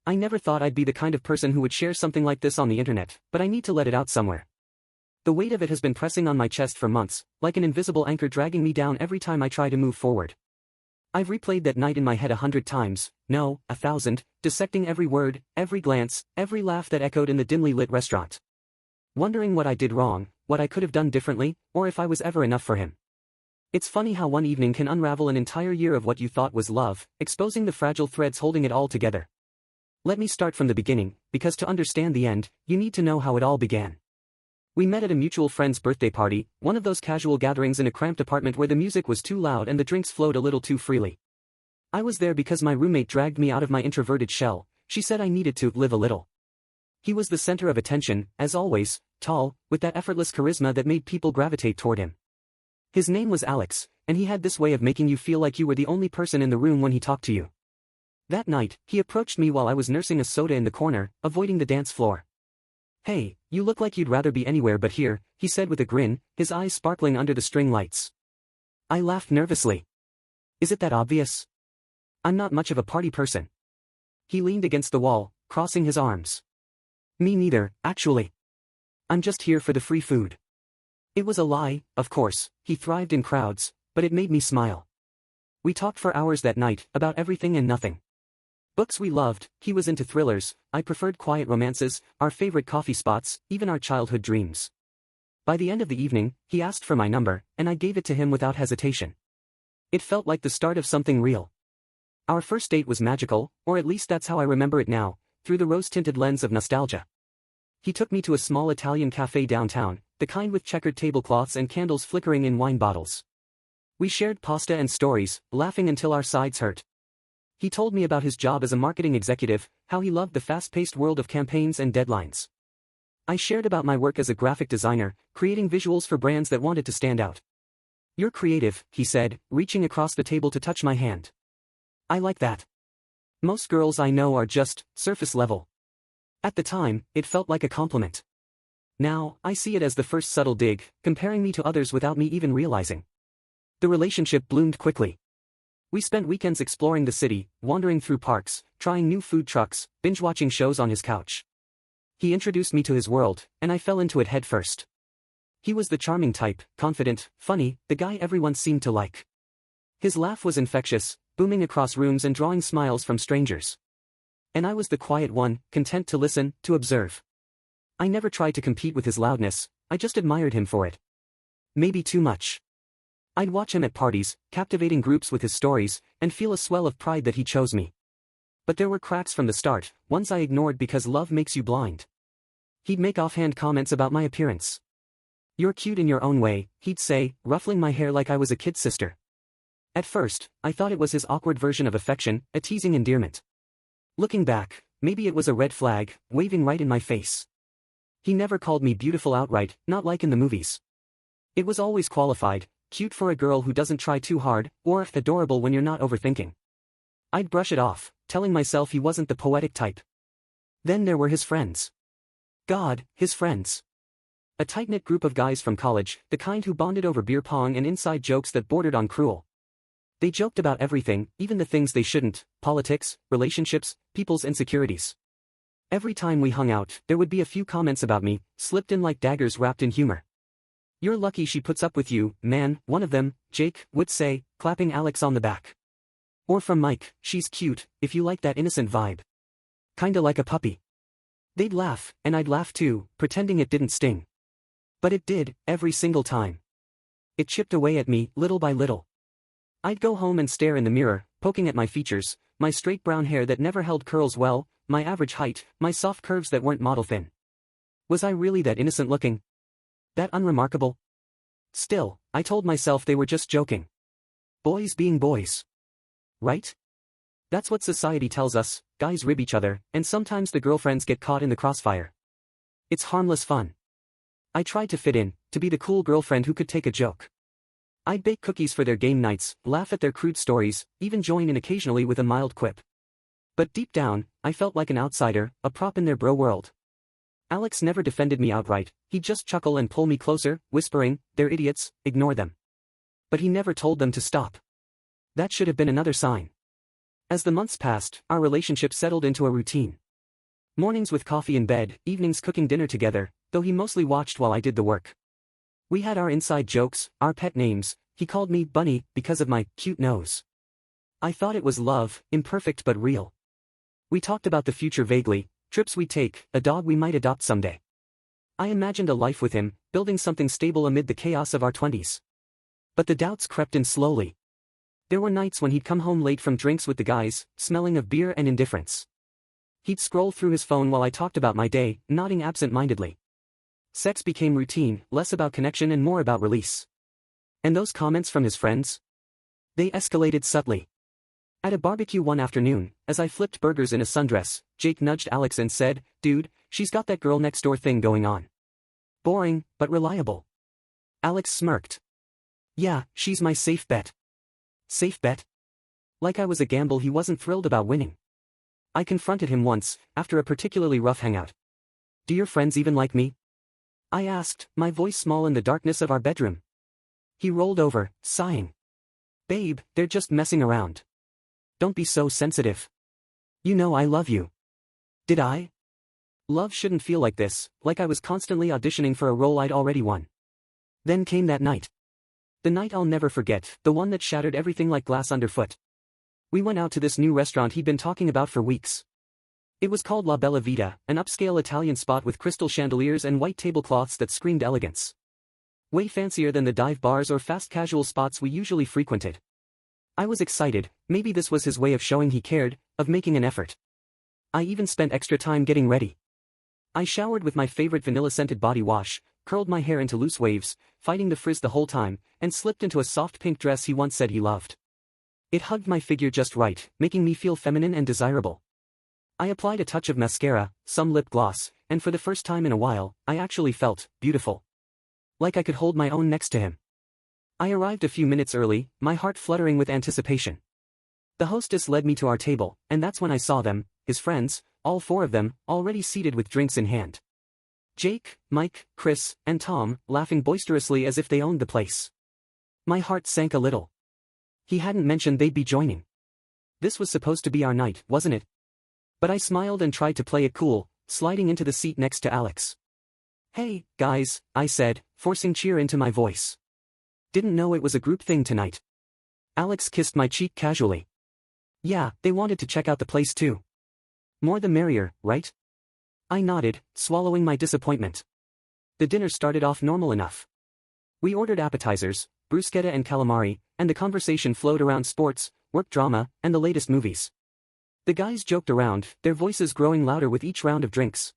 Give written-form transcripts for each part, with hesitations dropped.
I never thought I'd be the kind of person who would share something like this on the internet, but I need to let it out somewhere. The weight of it has been pressing on my chest for months, like an invisible anchor dragging me down every time I try to move forward. I've replayed that night in my head 100 times, no, 1,000, dissecting every word, every glance, every laugh that echoed in the dimly lit restaurant. Wondering what I did wrong, what I could have done differently, or if I was ever enough for him. It's funny how one evening can unravel an entire year of what you thought was love, exposing the fragile threads holding it all together. Let me start from the beginning, because to understand the end, you need to know how it all began. We met at a mutual friend's birthday party, one of those casual gatherings in a cramped apartment where the music was too loud and the drinks flowed a little too freely. I was there because my roommate dragged me out of my introverted shell. She said I needed to live a little. He was the center of attention, as always, tall, with that effortless charisma that made people gravitate toward him. His name was Alex, and he had this way of making you feel like you were the only person in the room when he talked to you. That night, he approached me while I was nursing a soda in the corner, avoiding the dance floor. "Hey, you look like you'd rather be anywhere but here," he said with a grin, his eyes sparkling under the string lights. I laughed nervously. "Is it that obvious? I'm not much of a party person." He leaned against the wall, crossing his arms. "Me neither, actually. I'm just here for the free food." It was a lie, of course. He thrived in crowds, but it made me smile. We talked for hours that night, about everything and nothing. Books we loved, he was into thrillers, I preferred quiet romances, our favorite coffee spots, even our childhood dreams. By the end of the evening, he asked for my number, and I gave it to him without hesitation. It felt like the start of something real. Our first date was magical, or at least that's how I remember it now, through the rose-tinted lens of nostalgia. He took me to a small Italian cafe downtown, the kind with checkered tablecloths and candles flickering in wine bottles. We shared pasta and stories, laughing until our sides hurt. He told me about his job as a marketing executive, how he loved the fast-paced world of campaigns and deadlines. I shared about my work as a graphic designer, creating visuals for brands that wanted to stand out. "You're creative," he said, reaching across the table to touch my hand. "I like that. Most girls I know are just surface level." At the time, it felt like a compliment. Now, I see it as the first subtle dig, comparing me to others without me even realizing. The relationship bloomed quickly. We spent weekends exploring the city, wandering through parks, trying new food trucks, binge-watching shows on his couch. He introduced me to his world, and I fell into it head first. He was the charming type, confident, funny, the guy everyone seemed to like. His laugh was infectious, booming across rooms and drawing smiles from strangers. And I was the quiet one, content to listen, to observe. I never tried to compete with his loudness, I just admired him for it. Maybe too much. I'd watch him at parties, captivating groups with his stories, and feel a swell of pride that he chose me. But there were cracks from the start, ones I ignored because love makes you blind. He'd make offhand comments about my appearance. "You're cute in your own way," he'd say, ruffling my hair like I was a kid sister. At first, I thought it was his awkward version of affection, a teasing endearment. Looking back, maybe it was a red flag, waving right in my face. He never called me beautiful outright, not like in the movies. It was always qualified, cute for a girl who doesn't try too hard, or adorable when you're not overthinking. I'd brush it off, telling myself he wasn't the poetic type. Then there were his friends. God, his friends. A tight-knit group of guys from college, the kind who bonded over beer pong and inside jokes that bordered on cruel. They joked about everything, even the things they shouldn't: politics, relationships, people's insecurities. Every time we hung out, there would be a few comments about me, slipped in like daggers wrapped in humor. "You're lucky she puts up with you, man," one of them, Jake, would say, clapping Alex on the back. Or from Mike, "She's cute, if you like that innocent vibe. Kinda like a puppy." They'd laugh, and I'd laugh too, pretending it didn't sting. But it did, every single time. It chipped away at me, little by little. I'd go home and stare in the mirror, poking at my features, my straight brown hair that never held curls well, my average height, my soft curves that weren't model thin. Was I really that innocent looking? That unremarkable? Still, I told myself they were just joking. Boys being boys. Right? That's what society tells us, guys rib each other, and sometimes the girlfriends get caught in the crossfire. It's harmless fun. I tried to fit in, to be the cool girlfriend who could take a joke. I'd bake cookies for their game nights, laugh at their crude stories, even join in occasionally with a mild quip. But deep down, I felt like an outsider, a prop in their bro world. Alex never defended me outright, he'd just chuckle and pull me closer, whispering, "They're idiots, ignore them." But he never told them to stop. That should have been another sign. As the months passed, our relationship settled into a routine. Mornings with coffee in bed, evenings cooking dinner together, though he mostly watched while I did the work. We had our inside jokes, our pet names. He called me Bunny because of my cute nose. I thought it was love, imperfect but real. We talked about the future vaguely, trips we'd take, a dog we might adopt someday. I imagined a life with him, building something stable amid the chaos of our 20s. But the doubts crept in slowly. There were nights when he'd come home late from drinks with the guys, smelling of beer and indifference. He'd scroll through his phone while I talked about my day, nodding absent-mindedly. Sex became routine, less about connection and more about release. And those comments from his friends? They escalated subtly. At a barbecue one afternoon, as I flipped burgers in a sundress, Jake nudged Alex and said, "Dude, she's got that girl next door thing going on. Boring, but reliable." Alex smirked. "Yeah, she's my safe bet." Safe bet? Like I was a gamble he wasn't thrilled about winning. I confronted him once, after a particularly rough hangout. "Do your friends even like me?" I asked, my voice small in the darkness of our bedroom. He rolled over, sighing. "Babe, they're just messing around. Don't be so sensitive. You know I love you." Did I? Love shouldn't feel like this, like I was constantly auditioning for a role I'd already won. Then came that night. The night I'll never forget, the one that shattered everything like glass underfoot. We went out to this new restaurant he'd been talking about for weeks. It was called La Bella Vita, an upscale Italian spot with crystal chandeliers and white tablecloths that screamed elegance. Way fancier than the dive bars or fast casual spots we usually frequented. I was excited, maybe this was his way of showing he cared, of making an effort. I even spent extra time getting ready. I showered with my favorite vanilla-scented body wash, curled my hair into loose waves, fighting the frizz the whole time, and slipped into a soft pink dress he once said he loved. It hugged my figure just right, making me feel feminine and desirable. I applied a touch of mascara, some lip gloss, and for the first time in a while, I actually felt beautiful. Like I could hold my own next to him. I arrived a few minutes early, my heart fluttering with anticipation. The hostess led me to our table, and that's when I saw them, his friends, all four of them, already seated with drinks in hand. Jake, Mike, Chris, and Tom, laughing boisterously as if they owned the place. My heart sank a little. He hadn't mentioned they'd be joining. This was supposed to be our night, wasn't it? But I smiled and tried to play it cool, sliding into the seat next to Alex. "Hey, guys," I said, forcing cheer into my voice. "Didn't know it was a group thing tonight." Alex kissed my cheek casually. "Yeah, they wanted to check out the place too. More the merrier, right?" I nodded, swallowing my disappointment. The dinner started off normal enough. We ordered appetizers, bruschetta and calamari, and the conversation flowed around sports, work drama, and the latest movies. The guys joked around, their voices growing louder with each round of drinks.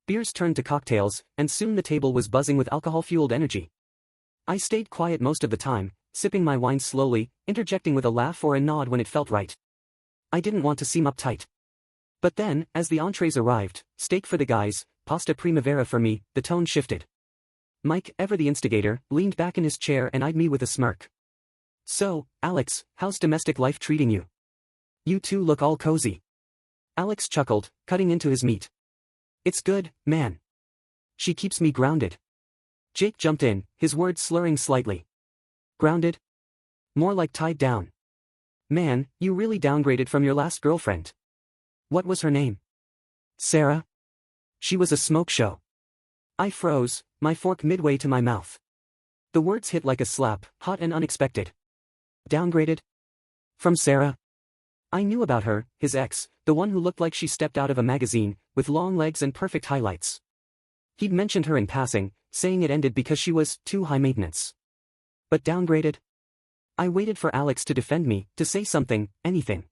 Beers turned to cocktails, and soon the table was buzzing with alcohol-fueled energy. I stayed quiet most of the time, sipping my wine slowly, interjecting with a laugh or a nod when it felt right. I didn't want to seem uptight. But then, as the entrees arrived, steak for the guys, pasta primavera for me, the tone shifted. Mike, ever the instigator, leaned back in his chair and eyed me with a smirk. "So, Alex, how's domestic life treating you? You two look all cozy." Alex chuckled, cutting into his meat. "It's good, man. She keeps me grounded." Jake jumped in, his words slurring slightly. "Grounded? More like tied down. Man, you really downgraded from your last girlfriend. What was her name?" "Sarah. She was a smoke show." I froze, my fork midway to my mouth. The words hit like a slap, hot and unexpected. Downgraded? From Sarah? I knew about her, his ex, the one who looked like she stepped out of a magazine, with long legs and perfect highlights. He'd mentioned her in passing, saying it ended because she was too high maintenance. But downgraded? I waited for Alex to defend me, to say something, anything.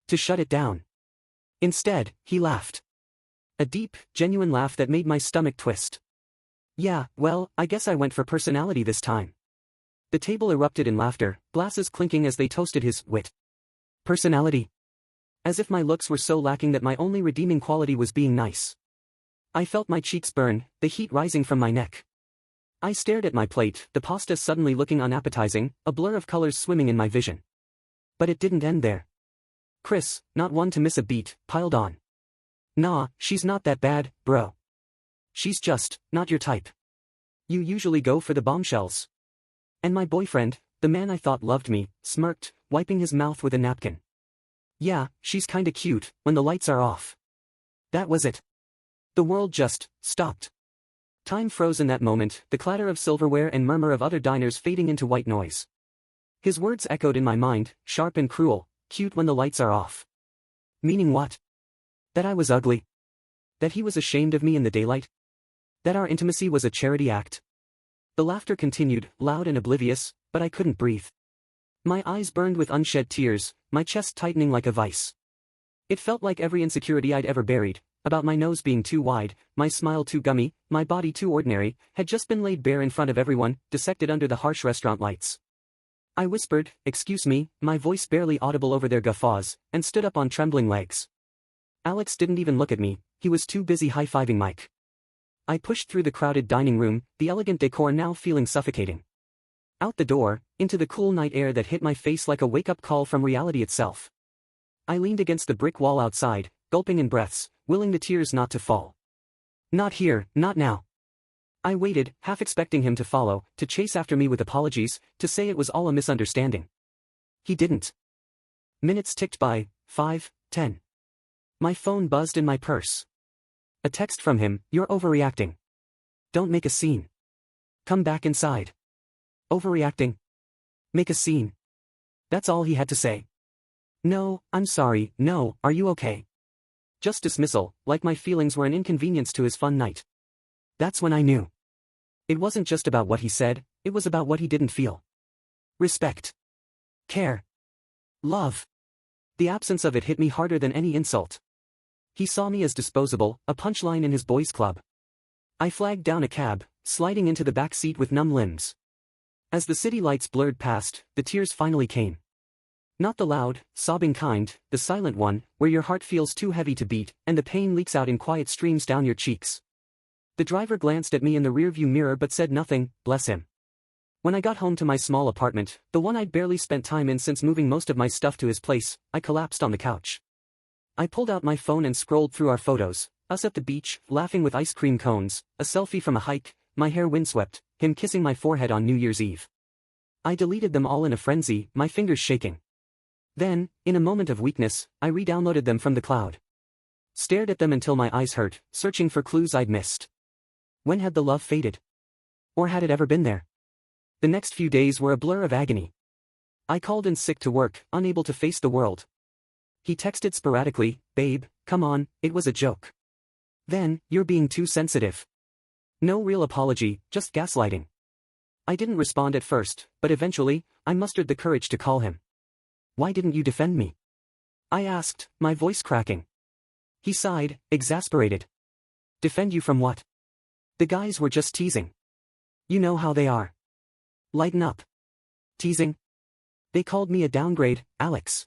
To shut it down. Instead, he laughed. A deep, genuine laugh that made my stomach twist. "Yeah, well, I guess I went for personality this time." The table erupted in laughter, glasses clinking as they toasted his wit. Personality? As if my looks were so lacking that my only redeeming quality was being nice. I felt my cheeks burn, the heat rising from my neck. I stared at my plate, the pasta suddenly looking unappetizing, a blur of colors swimming in my vision. But it didn't end there. Chris, not one to miss a beat, piled on. "Nah, she's not that bad, bro. She's just not your type. You usually go for the bombshells." And my boyfriend, the man I thought loved me, smirked, wiping his mouth with a napkin. Yeah, she's kinda cute, when the lights are off. That was it. The world just stopped. Time froze in that moment, the clatter of silverware and murmur of other diners fading into white noise. His words echoed in my mind, sharp and cruel, cute when the lights are off. Meaning what? That I was ugly? That he was ashamed of me in the daylight? That our intimacy was a charity act? The laughter continued, loud and oblivious, but I couldn't breathe. My eyes burned with unshed tears, my chest tightening like a vice. It felt like every insecurity I'd ever buried, about my nose being too wide, my smile too gummy, my body too ordinary, had just been laid bare in front of everyone, dissected under the harsh restaurant lights. I whispered, "Excuse me," my voice barely audible over their guffaws, and stood up on trembling legs. Alex didn't even look at me, he was too busy high-fiving Mike. I pushed through the crowded dining room, the elegant decor now feeling suffocating. Out the door, into the cool night air that hit my face like a wake-up call from reality itself. I leaned against the brick wall outside, gulping in breaths, willing the tears not to fall. Not here, not now. I waited, half expecting him to follow, to chase after me with apologies, to say it was all a misunderstanding. He didn't. Minutes ticked by, 5, 10. My phone buzzed in my purse. A text from him, "You're overreacting. Don't make a scene. Come back inside." Overreacting? Make a scene. That's all he had to say. No, I'm sorry, no, are you okay? Just dismissal, like my feelings were an inconvenience to his fun night. That's when I knew. It wasn't just about what he said, it was about what he didn't feel. Respect. Care. Love. The absence of it hit me harder than any insult. He saw me as disposable, a punchline in his boys' club. I flagged down a cab, sliding into the back seat with numb limbs. As the city lights blurred past, the tears finally came. Not the loud, sobbing kind, the silent one, where your heart feels too heavy to beat, and the pain leaks out in quiet streams down your cheeks. The driver glanced at me in the rearview mirror but said nothing, bless him. When I got home to my small apartment, the one I'd barely spent time in since moving most of my stuff to his place, I collapsed on the couch. I pulled out my phone and scrolled through our photos, us at the beach, laughing with ice cream cones, a selfie from a hike, my hair windswept, him kissing my forehead on New Year's Eve. I deleted them all in a frenzy, my fingers shaking. Then, in a moment of weakness, I re-downloaded them from the cloud. Stared at them until my eyes hurt, searching for clues I'd missed. When had the love faded? Or had it ever been there? The next few days were a blur of agony. I called in sick to work, unable to face the world. He texted sporadically, "Babe, come on, it was a joke." Then, "You're being too sensitive." No real apology, just gaslighting. I didn't respond at first, but eventually, I mustered the courage to call him. "Why didn't you defend me?" I asked, my voice cracking. He sighed, exasperated. "Defend you from what? The guys were just teasing. You know how they are. Lighten up." Teasing? They called me a downgrade, Alex.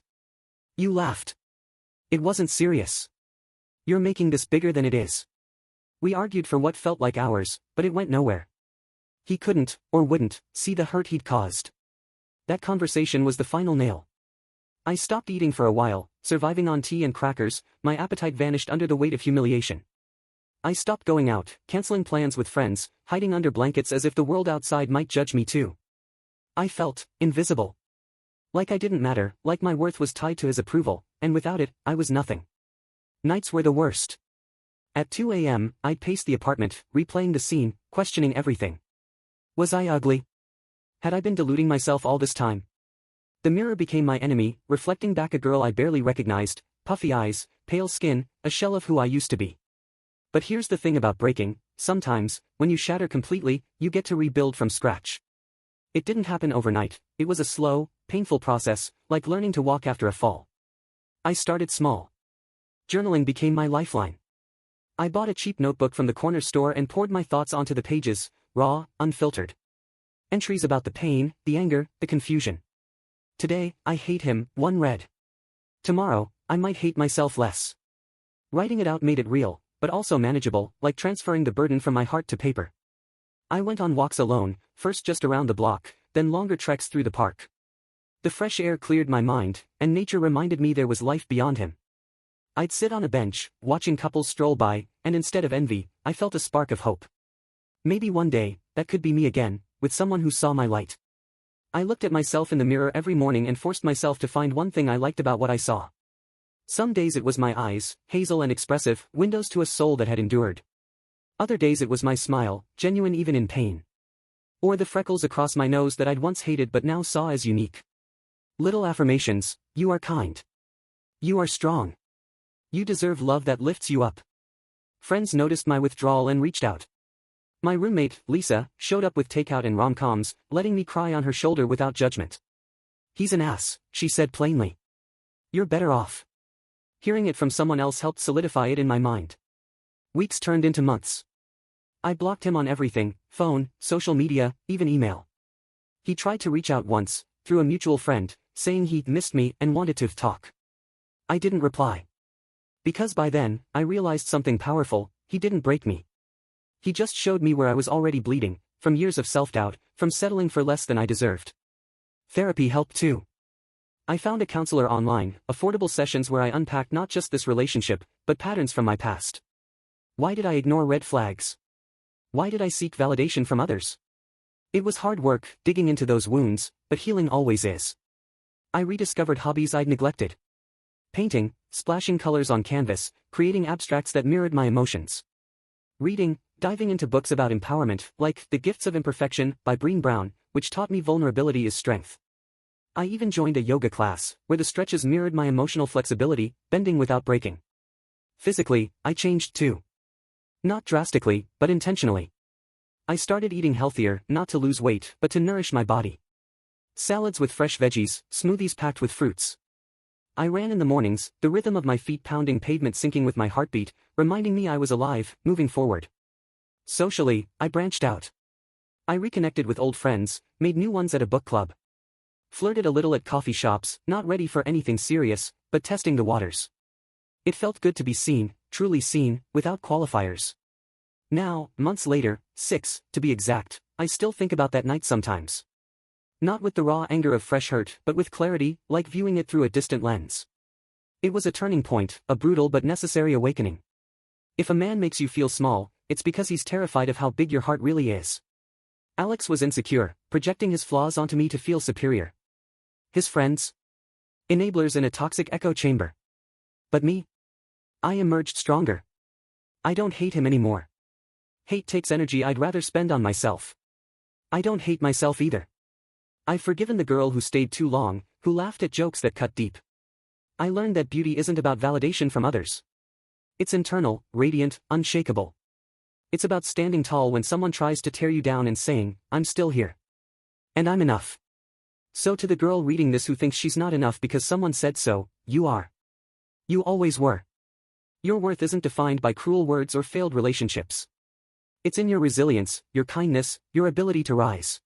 You laughed. It wasn't serious. You're making this bigger than it is. We argued for what felt like hours, but it went nowhere. He couldn't, or wouldn't, see the hurt he'd caused. That conversation was the final nail. I stopped eating for a while, surviving on tea and crackers, my appetite vanished under the weight of humiliation. I stopped going out, canceling plans with friends, hiding under blankets as if the world outside might judge me too. I felt invisible. Like I didn't matter, like my worth was tied to his approval, and without it, I was nothing. Nights were the worst. At 2 a.m., I'd pace the apartment, replaying the scene, questioning everything. Was I ugly? Had I been deluding myself all this time? The mirror became my enemy, reflecting back a girl I barely recognized, puffy eyes, pale skin, a shell of who I used to be. But here's the thing about breaking, sometimes, when you shatter completely, you get to rebuild from scratch. It didn't happen overnight, it was a slow, painful process, like learning to walk after a fall. I started small. Journaling became my lifeline. I bought a cheap notebook from the corner store and poured my thoughts onto the pages, raw, unfiltered. Entries about the pain, the anger, the confusion. Today, I hate him, one read. Tomorrow, I might hate myself less. Writing it out made it real, but also manageable, like transferring the burden from my heart to paper. I went on walks alone, first just around the block, then longer treks through the park. The fresh air cleared my mind, and nature reminded me there was life beyond him. I'd sit on a bench, watching couples stroll by, and instead of envy, I felt a spark of hope. Maybe one day, that could be me again, with someone who saw my light. I looked at myself in the mirror every morning and forced myself to find one thing I liked about what I saw. Some days it was my eyes, hazel and expressive, windows to a soul that had endured. Other days it was my smile, genuine even in pain. Or the freckles across my nose that I'd once hated but now saw as unique. Little affirmations: you are kind. You are strong. You deserve love that lifts you up. Friends noticed my withdrawal and reached out. My roommate, Lisa, showed up with takeout and rom-coms, letting me cry on her shoulder without judgment. "He's an ass," she said plainly. "You're better off." Hearing it from someone else helped solidify it in my mind. Weeks turned into months. I blocked him on everything: phone, social media, even email. He tried to reach out once, through a mutual friend, saying he missed me and wanted to talk. I didn't reply. Because by then, I realized something powerful: he didn't break me. He just showed me where I was already bleeding, from years of self-doubt, from settling for less than I deserved. Therapy helped too. I found a counselor online, affordable sessions where I unpacked not just this relationship, but patterns from my past. Why did I ignore red flags? Why did I seek validation from others? It was hard work, digging into those wounds, but healing always is. I rediscovered hobbies I'd neglected. Painting, splashing colors on canvas, creating abstracts that mirrored my emotions. Reading, diving into books about empowerment, like The Gifts of Imperfection by Brené Brown, which taught me vulnerability is strength. I even joined a yoga class, where the stretches mirrored my emotional flexibility, bending without breaking. Physically, I changed too. Not drastically, but intentionally. I started eating healthier, not to lose weight, but to nourish my body. Salads with fresh veggies, smoothies packed with fruits. I ran in the mornings, the rhythm of my feet pounding pavement syncing with my heartbeat, reminding me I was alive, moving forward. Socially, I branched out. I reconnected with old friends, made new ones at a book club. Flirted a little at coffee shops, not ready for anything serious, but testing the waters. It felt good to be seen, truly seen, without qualifiers. Now, months later, 6, to be exact, I still think about that night sometimes. Not with the raw anger of fresh hurt, but with clarity, like viewing it through a distant lens. It was a turning point, a brutal but necessary awakening. If a man makes you feel small, it's because he's terrified of how big your heart really is. Alex was insecure, projecting his flaws onto me to feel superior. His friends? Enablers in a toxic echo chamber. But me? I emerged stronger. I don't hate him anymore. Hate takes energy I'd rather spend on myself. I don't hate myself either. I've forgiven the girl who stayed too long, who laughed at jokes that cut deep. I learned that beauty isn't about validation from others. It's internal, radiant, unshakable. It's about standing tall when someone tries to tear you down and saying, "I'm still here. And I'm enough." So to the girl reading this who thinks she's not enough because someone said so, you are. You always were. Your worth isn't defined by cruel words or failed relationships. It's in your resilience, your kindness, your ability to rise.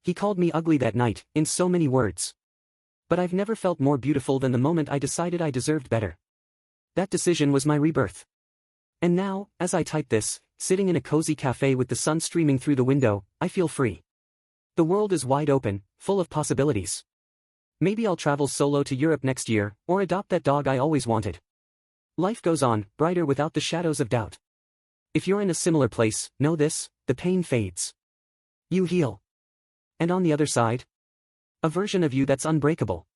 He called me ugly that night, in so many words. But I've never felt more beautiful than the moment I decided I deserved better. That decision was my rebirth. And now, as I type this, sitting in a cozy cafe with the sun streaming through the window, I feel free. The world is wide open, full of possibilities. Maybe I'll travel solo to Europe next year, or adopt that dog I always wanted. Life goes on, brighter without the shadows of doubt. If you're in a similar place, know this: the pain fades. You heal. And on the other side? A version of you that's unbreakable.